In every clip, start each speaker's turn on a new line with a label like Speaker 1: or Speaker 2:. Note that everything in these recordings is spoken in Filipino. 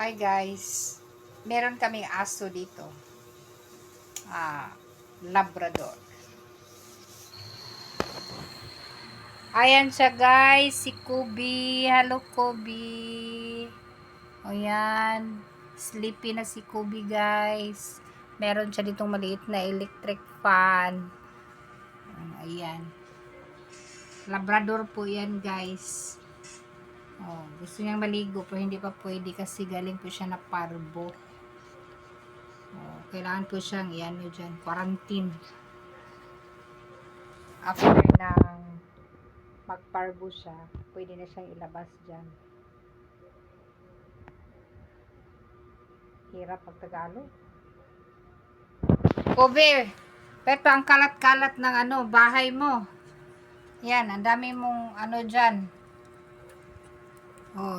Speaker 1: Hi guys, meron kaming aso dito. Labrador. Ayan siya guys, si Kubi. Hello Kubi. O yan, sleepy na si Kubi guys. Meron siya ditong maliit na electric fan. Ayan. Labrador po yan guys. Gusto niyang maligo pero hindi pa pwede kasi galing po siya na parbo. Kailangan po siyang quarantine. After ng magparbo siya, pwede na siyang ilabas dyan. Hirap pag Tagalog. Kobe, Pepe, ang kalat-kalat ng bahay mo. Yan, ang dami mong dyan.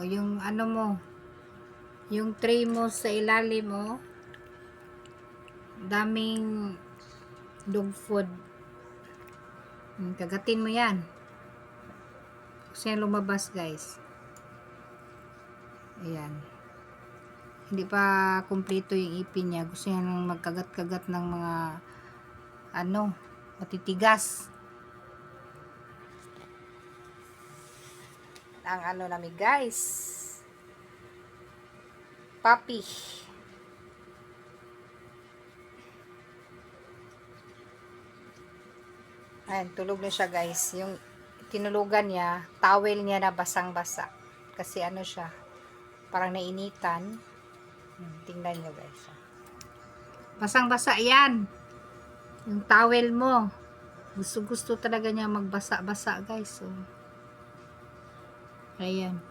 Speaker 1: Yung mo, yung tray mo sa ilalim mo, daming dog food. Kagatin mo yan. Kasi yan lumabas guys. Ayan. Hindi pa kumpleto yung ipin niya. Gusto niya nang magkagat-kagat ng mga matitigas. Ang namin guys. Puppy. Ayan, tulog na siya guys. Yung tinulugan niya, towel niya na basang-basa. Kasi siya, parang nainitan. Tingnan nyo guys. Basang-basa yan. Yung towel mo. Gusto talaga niya magbasa-basa guys. Ayan.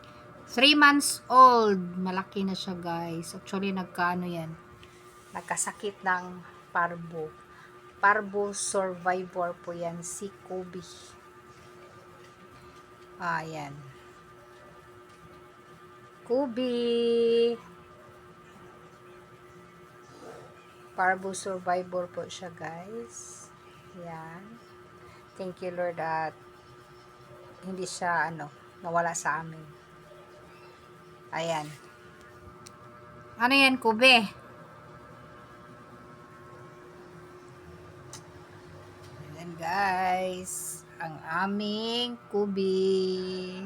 Speaker 1: 3 months old. Malaki na siya guys. Actually, yan. Nagkasakit ng parbo. Parbo survivor po yan. Si Kobe. Ayan. Kobe. Parbo survivor po siya guys. Ayan. Thank you Lord at hindi siya nawala sa amin. Ayan. Ano yan, Kobe? Ayan guys, ang aming Kobe.